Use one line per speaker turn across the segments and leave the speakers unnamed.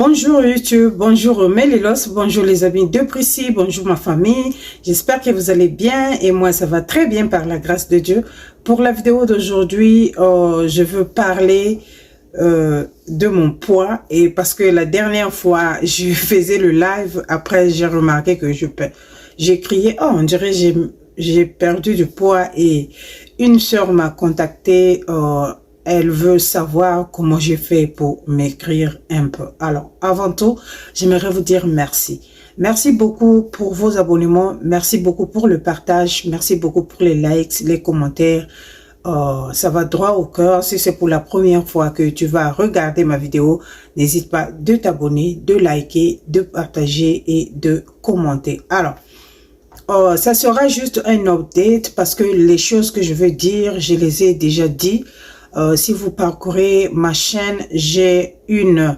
Bonjour YouTube, bonjour Mélélos, bonjour les amis de Prissy, bonjour ma famille. J'espère que vous allez bien et moi ça va très bien par la grâce de Dieu. Pour la vidéo d'aujourd'hui, je veux parler de mon poids et parce que la dernière fois je faisais le live, après j'ai remarqué que j'ai crié, oh on dirait j'ai perdu du poids et une sœur m'a contacté. Elle veut savoir comment j'ai fait pour m'écrire un peu. Alors, avant tout, j'aimerais vous dire merci. Merci beaucoup pour vos abonnements. Merci beaucoup pour le partage. Merci beaucoup pour les likes, les commentaires. Ça va droit au cœur. Si c'est pour la première fois que tu vas regarder ma vidéo, n'hésite pas de t'abonner, de liker, de partager et de commenter. Alors, ça sera juste un update parce que les choses que je veux dire, je les ai déjà dit. Si vous parcourez ma chaîne, j'ai une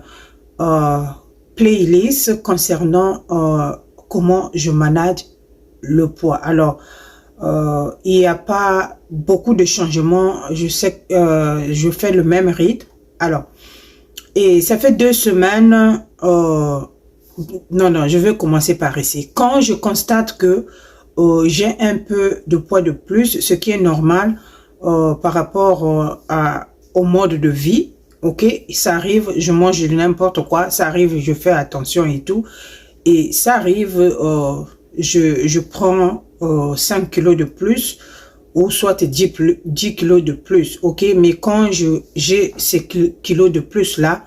playlist concernant comment je manage le poids. Alors, il n'y a pas beaucoup de changements. Je sais que je fais le même rythme. Alors, et ça fait 2 semaines. Non, je vais commencer par ici. Quand je constate que j'ai un peu de poids de plus, ce qui est normal, par rapport au mode de vie, ok, ça arrive, je mange n'importe quoi, ça arrive, je fais attention et tout, et ça arrive, je prends 5 kilos de plus, ou soit 10 kilos de plus, ok, mais quand j'ai ces kilos de plus là,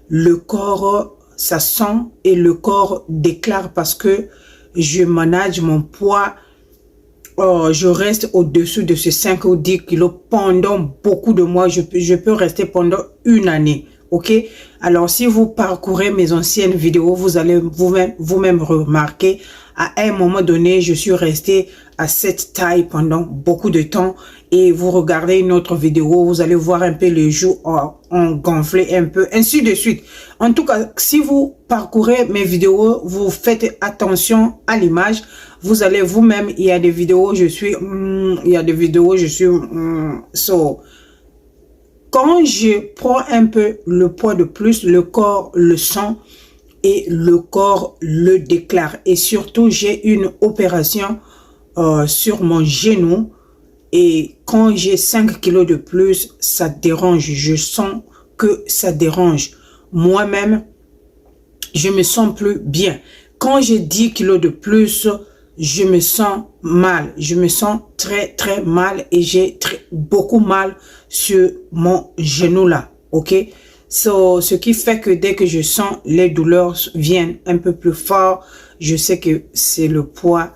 le corps, ça sent et le corps déclare parce que je manage mon poids. Je reste au-dessus de ces 5 ou 10 kilos pendant beaucoup de mois. Je peux rester pendant une année. Ok? Alors, si vous parcourez mes anciennes vidéos, vous allez vous-même remarquer, à un moment donné, je suis restée à cette taille pendant beaucoup de temps. Et vous regardez une autre vidéo, vous allez voir un peu les joues en gonflé un peu, ainsi de suite. En tout cas, si vous parcourez mes vidéos, vous faites attention à l'image. Vous allez vous-même, il y a des vidéos, so, quand je prends un peu le poids de plus, le corps le sent et le corps le déclare. Et surtout, j'ai une opération sur mon genou. Et quand j'ai 5 kilos de plus, ça dérange. Je sens que ça dérange. Moi-même, je me sens plus bien. Quand j'ai 10 kilos de plus, je me sens mal. Je me sens très mal et j'ai beaucoup mal sur mon genou là. Ok? So, ce qui fait que dès que je sens les douleurs viennent un peu plus fort, je sais que c'est le poids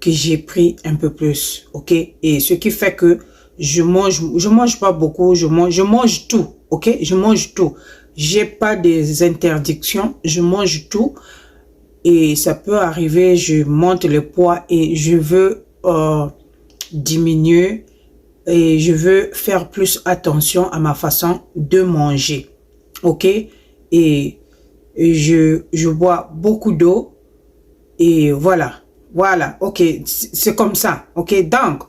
que j'ai pris un peu plus. Ok? Et ce qui fait que je mange pas beaucoup, je mange tout. Ok? Je mange tout. J'ai pas des interdictions, je mange tout. Et ça peut arriver, je monte le poids et je veux diminuer et je veux faire plus attention à ma façon de manger. Ok? Et je bois beaucoup d'eau et voilà. Voilà, ok, c'est comme ça. Ok, donc,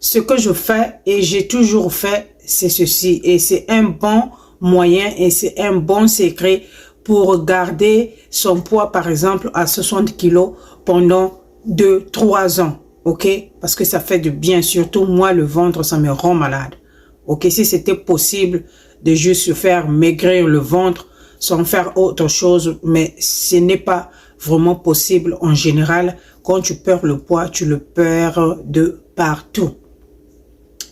ce que je fais et j'ai toujours fait, c'est ceci. Et c'est un bon moyen et c'est un bon secret pour garder son poids, par exemple, à 60 kilos pendant 2-3 ans. Ok? Parce que ça fait du bien. Surtout, moi, le ventre, ça me rend malade. Ok? Si c'était possible de juste faire maigrir le ventre sans faire autre chose, mais ce n'est pas vraiment possible en général. Quand tu perds le poids, tu le perds de partout.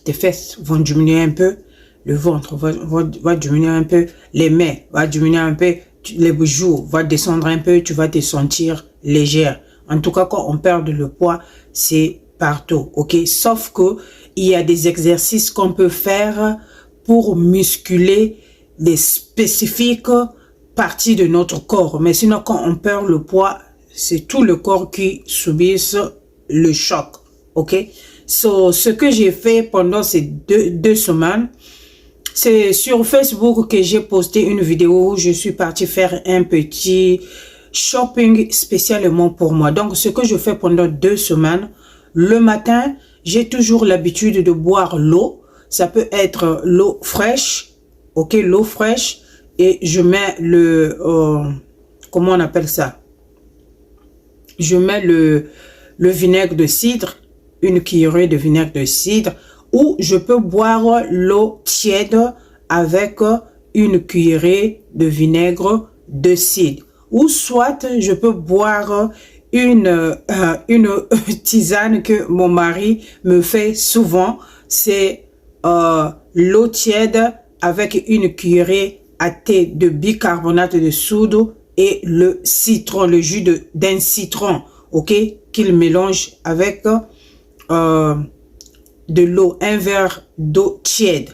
Tes fesses vont diminuer un peu, le ventre va diminuer un peu, les mains vont diminuer un peu, les joues vont descendre un peu, tu vas te sentir légère. En tout cas, quand on perd le poids, c'est partout, ok? Sauf que il y a des exercices qu'on peut faire pour musculer les spécifiques parties de notre corps. Mais sinon, quand on perd le poids, c'est tout le corps qui subisse le choc, ok? So, ce que j'ai fait pendant ces deux semaines, c'est sur Facebook que j'ai posté une vidéo où je suis partie faire un petit shopping spécialement pour moi. Donc, ce que je fais pendant 2 semaines, le matin, j'ai toujours l'habitude de boire l'eau. Ça peut être l'eau fraîche, ok, l'eau fraîche. et je mets le, comment on appelle ça? Je mets le vinaigre de cidre, une cuillerée de vinaigre de cidre, ou je peux boire l'eau tiède avec une cuillerée de vinaigre de cidre. Ou soit je peux boire une tisane que mon mari me fait souvent, c'est l'eau tiède avec une cuillerée à thé de bicarbonate de soude et le citron, le jus d'un citron, ok, qu'il mélange avec de l'eau, un verre d'eau tiède.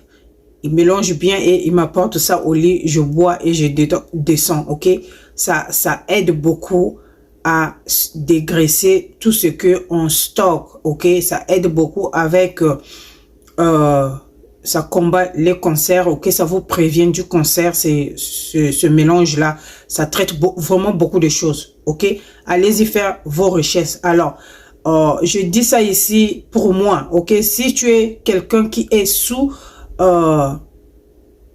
Il mélange bien et il m'apporte ça au lit, je bois et je descends, ok. Ça aide beaucoup à dégraisser tout ce que on stocke, ok. Ça aide beaucoup avec ça combat les cancers, ok, ça vous prévient du cancer, c'est ce mélange-là, ça traite vraiment beaucoup de choses, ok. Allez-y faire vos recherches. Alors, je dis ça ici pour moi, ok. Si tu es quelqu'un qui est sous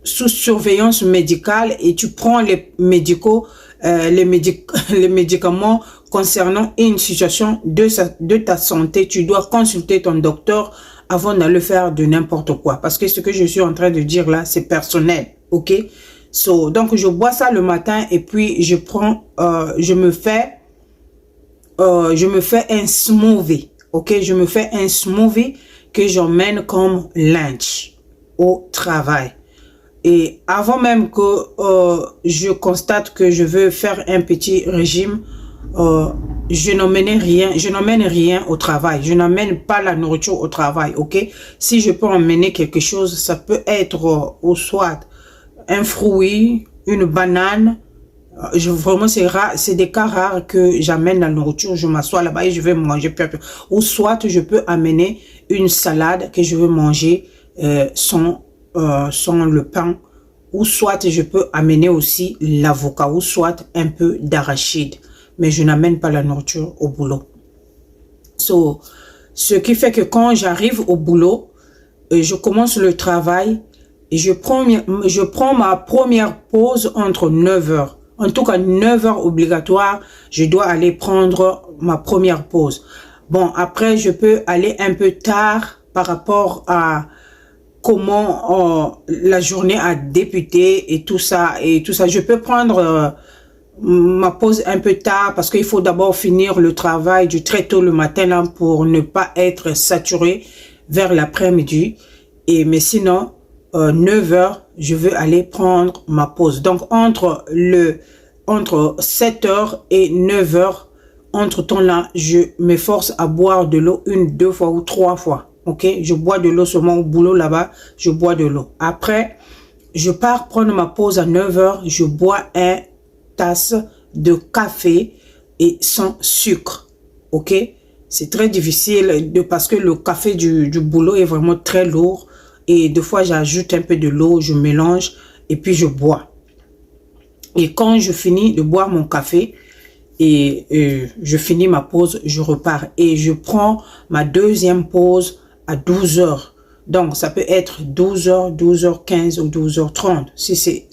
surveillance médicale et tu prends les médicaments concernant une situation de ta santé, tu dois consulter ton docteur avant d'aller faire de n'importe quoi. Parce que ce que je suis en train de dire là, c'est personnel. Ok? Donc, je bois ça le matin et puis je prends, je me fais un smoothie. Ok? Je me fais un smoothie que j'emmène comme lunch au travail. Et avant même que je constate que je veux faire un petit régime, je n'emmène rien au travail. Je n'emmène pas la nourriture au travail, ok? Si je peux emmener quelque chose, ça peut être au soit un fruit, une banane. Vraiment, c'est rare, c'est des cas rares que j'amène la nourriture. Je m'assois là-bas et je vais manger. Ou soit je peux amener une salade que je veux manger sans le pain. Ou soit je peux amener aussi l'avocat ou soit un peu d'arachide. Mais je n'amène pas la nourriture au boulot. Ce qui fait que quand j'arrive au boulot, je commence le travail et je prends ma première pause entre 9 heures. En tout cas, 9 heures obligatoire, je dois aller prendre ma première pause. Bon, après, je peux aller un peu tard par rapport à comment la journée a débuté et tout ça. Je peux prendre ma pause un peu tard parce qu'il faut d'abord finir le travail du très tôt le matin là, pour ne pas être saturé vers l'après-midi. Mais sinon, 9 heures, je veux aller prendre ma pause. Donc, entre 7 heures et 9 heures, entre temps là, je m'efforce à boire de l'eau 1, 2 fois ou 3 fois. Ok, je bois de l'eau seulement au boulot là-bas, je bois de l'eau. Après, je pars prendre ma pause à 9 heures, je bois une tasse de café et sans sucre. Ok, c'est très difficile parce que le café du boulot est vraiment très lourd. Et des fois, j'ajoute un peu de l'eau, je mélange et puis je bois. Et quand je finis de boire mon café et je finis ma pause, je repars. Et je prends ma deuxième pause à 12 heures. Donc, ça peut être 12 heures, 12h15 ou 12h30. Si c'est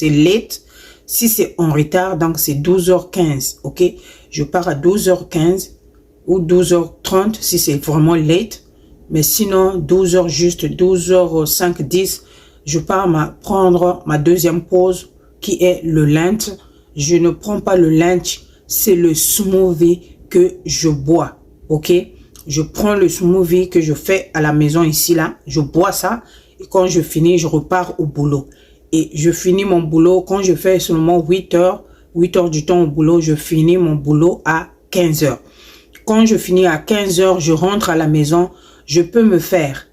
late, si c'est en retard, donc c'est 12h15. Ok, je pars à 12h15 ou 12h30 si c'est vraiment late. Mais sinon, 12 heures juste, 12h05, 10, je pars prendre ma deuxième pause qui est le lunch. Je ne prends pas le lunch, c'est le smoothie que je bois. Ok, je prends le smoothie que je fais à la maison ici là, je bois ça et quand je finis, je repars au boulot. Et je finis mon boulot quand je fais seulement 8 heures du temps au boulot, je finis mon boulot à 15 heures. Quand je finis à 15 heures, je rentre à la maison. Je peux me faire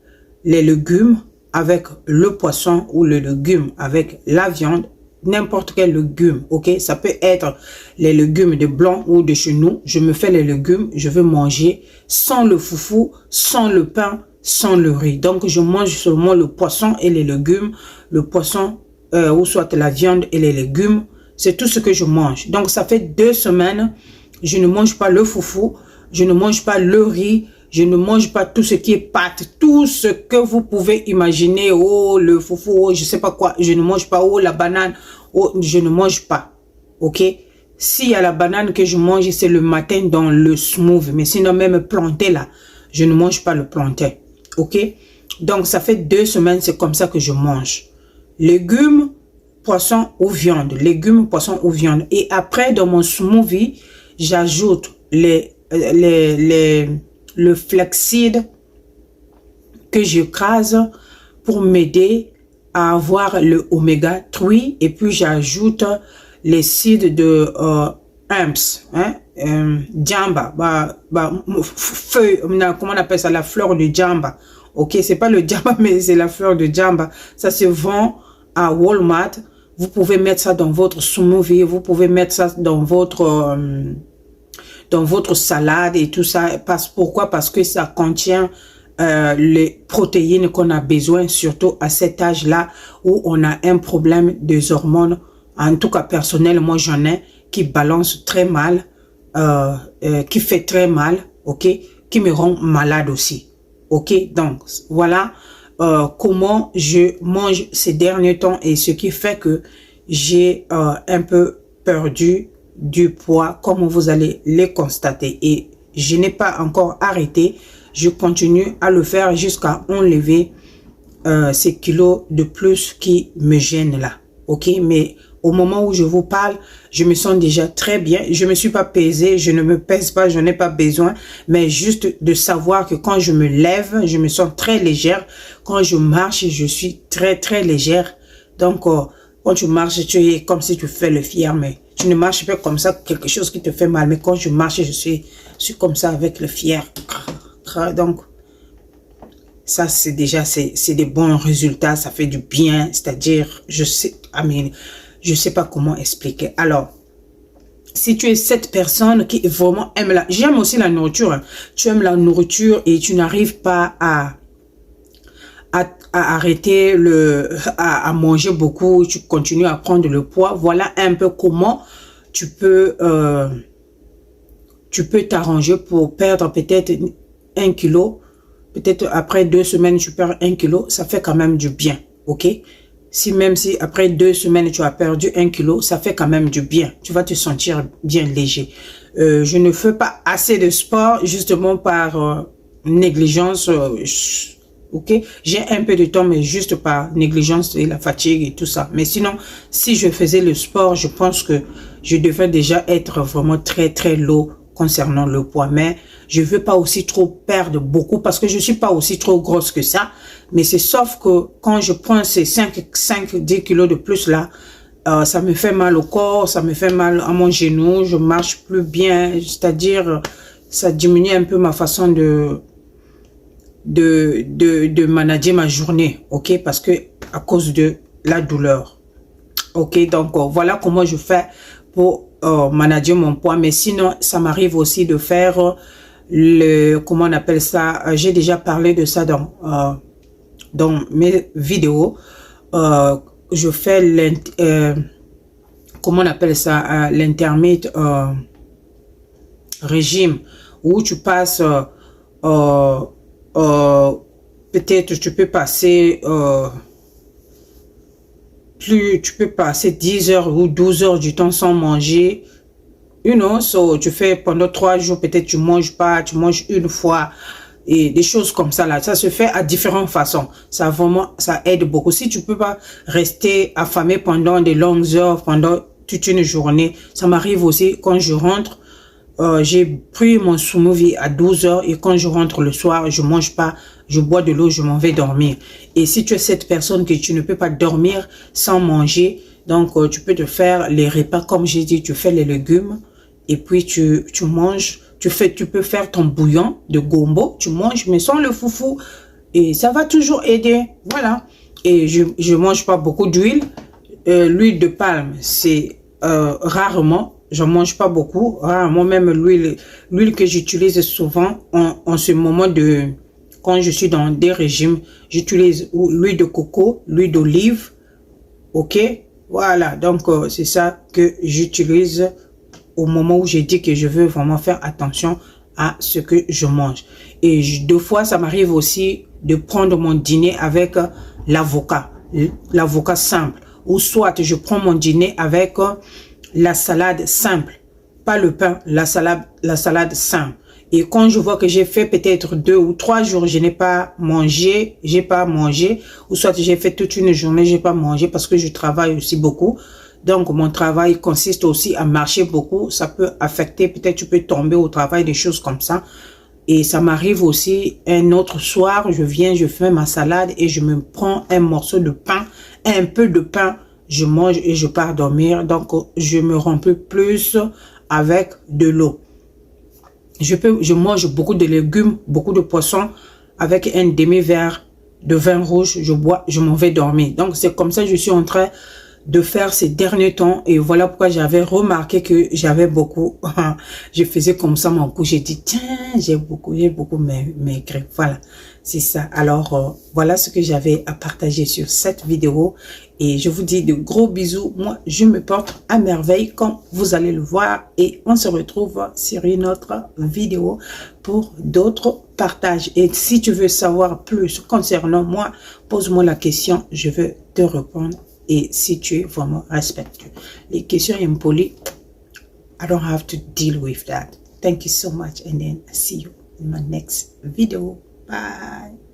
les légumes avec le poisson ou le légume avec la viande, n'importe quel légume, ok? Ça peut être les légumes de blanc ou de chez nous. Je me fais les légumes, je veux manger sans le foufou, sans le pain, sans le riz. Donc, je mange seulement le poisson et les légumes, le poisson ou soit la viande et les légumes. C'est tout ce que je mange. Donc, ça fait 2 semaines, je ne mange pas le foufou, je ne mange pas le riz, Je ne mange pas tout ce qui est pâte, tout ce que vous pouvez imaginer. Oh, le foufou, oh, je sais pas quoi. Je ne mange pas. Oh, la banane. Oh, je ne mange pas. Ok? S'il y a la banane que je mange, c'est le matin dans le smoothie. Mais sinon, même planté là, je ne mange pas le planté. Ok? Donc, ça fait 2 semaines, c'est comme ça que je mange. Légumes, poisson ou viande. Légumes, poisson ou viande. Et après, dans mon smoothie, j'ajoute le flaxseed que j'écrase pour m'aider à avoir le oméga 3. Et puis, j'ajoute les seeds de hemps, hein, jamba, feuille, comment on appelle ça, la fleur de jamba. Ok, c'est pas le jamba, mais c'est la fleur de jamba. Ça se vend à Walmart. Vous pouvez mettre ça dans votre smoothie, vous pouvez mettre ça dans votre salade et tout ça. Pourquoi? Parce que ça contient les protéines qu'on a besoin, surtout à cet âge-là où on a un problème des hormones. En tout cas, personnellement, j'en ai qui balance très mal, qui fait très mal, ok, qui me rend malade aussi, ok. Donc, voilà comment je mange ces derniers temps et ce qui fait que j'ai un peu perdu du poids, comme vous allez le constater. Et je n'ai pas encore arrêté, je continue à le faire jusqu'à enlever ces kilos de plus qui me gênent là, ok. Mais au moment où je vous parle, je me sens déjà très bien. Je ne me suis pas pesée, je ne me pèse pas, je n'ai pas besoin. Mais juste de savoir que quand je me lève, je me sens très légère. Quand je marche, je suis très, très légère. Donc, quand tu marches, tu es comme si tu fais le fier. Mais tu ne marches pas comme ça, quelque chose qui te fait mal. Mais quand je marche, je suis comme ça avec le fier. Donc, ça, c'est déjà, c'est des bons résultats. Ça fait du bien. C'est-à-dire, je sais pas comment expliquer. Alors, si tu es cette personne qui vraiment aime j'aime aussi la nourriture. Hein. Tu aimes la nourriture et tu n'arrives pas à arrêter à manger beaucoup. Tu continues à prendre le poids. Voilà un peu comment tu peux t'arranger pour perdre peut-être 1 kilo. Peut-être après 2 semaines, tu perds 1 kilo. Ça fait quand même du bien. Ok? Même si après 2 semaines, tu as perdu 1 kilo, ça fait quand même du bien. Tu vas te sentir bien léger. Je ne fais pas assez de sport, justement par négligence. Ok, j'ai un peu de temps, mais juste par négligence et la fatigue et tout ça. Mais sinon, si je faisais le sport, je pense que je devrais déjà être vraiment très, très low concernant le poids. Mais je veux pas aussi trop perdre beaucoup parce que je suis pas aussi trop grosse que ça. Mais c'est sauf que quand je prends ces 5-10 kilos de plus là, ça me fait mal au corps, ça me fait mal à mon genou, je marche plus bien. C'est-à-dire, ça diminue un peu ma façon de manager ma journée, ok, parce que à cause de la douleur, ok. Donc voilà comment je fais pour manager mon poids. Mais sinon, ça m'arrive aussi de faire comment on appelle ça, j'ai déjà parlé de ça dans mes vidéos. Je fais comment on appelle ça, l'intermittent régime, où tu passes peut-être tu peux passer tu peux passer 10 heures ou 12 heures du temps sans manger, so tu fais pendant 3 jours, peut-être tu manges pas, tu manges une fois et des choses comme ça là. Ça se fait à différentes façons. Ça vraiment, ça aide beaucoup. Si tu peux pas rester affamé pendant de longues heures, pendant toute une journée, ça m'arrive aussi quand je rentre. J'ai pris mon smoothie à 12 heures et quand je rentre le soir, je mange pas, je bois de l'eau, je m'en vais dormir. Et si tu es cette personne que tu ne peux pas dormir sans manger, donc tu peux te faire les repas comme j'ai dit, tu fais les légumes et puis tu manges, tu peux faire ton bouillon de gombo, tu manges mais sans le foufou et ça va toujours aider, voilà. Et je mange pas beaucoup d'huile, l'huile de palme c'est rarement. Je mange pas beaucoup, rarement. Même l'huile que j'utilise souvent en ce moment quand je suis dans des régimes, j'utilise l'huile de coco, l'huile d'olive, ok, voilà. Donc c'est ça que j'utilise au moment où j'ai dit que je veux vraiment faire attention à ce que je mange. Et deux fois, ça m'arrive aussi de prendre mon dîner avec l'avocat simple. Ou soit je prends mon dîner avec la salade simple. Pas le pain, la salade simple. Et quand je vois que j'ai fait peut-être 2 ou 3 jours, je n'ai pas mangé, ou soit j'ai fait toute une journée, j'ai pas mangé parce que je travaille aussi beaucoup. Donc, mon travail consiste aussi à marcher beaucoup. Ça peut affecter, peut-être tu peux tomber au travail, des choses comme ça. Et ça m'arrive aussi un autre soir, je viens, je fais ma salade et je me prends un morceau de pain, un peu de pain, je mange et je pars dormir. Donc, je me remplis plus avec de l'eau. Je mange beaucoup de légumes, beaucoup de poissons avec un demi-verre de vin rouge. Je bois, je m'en vais dormir. Donc, c'est comme ça que je suis en train de faire ces derniers temps. Et voilà pourquoi j'avais remarqué que j'avais beaucoup, je faisais comme ça mon coup. J'ai dit, tiens, j'ai beaucoup maigri. Voilà, c'est ça. Alors, voilà ce que j'avais à partager sur cette vidéo. Et je vous dis de gros bisous. Moi, je me porte à merveille comme vous allez le voir. Et on se retrouve sur une autre vidéo pour d'autres partages. Et si tu veux savoir plus concernant moi, pose-moi la question. Je veux te répondre. Et si tu es vraiment respectueux. Les questions impolies, I don't have to deal with that. Thank you so much. And then I see you in my next video. Bye.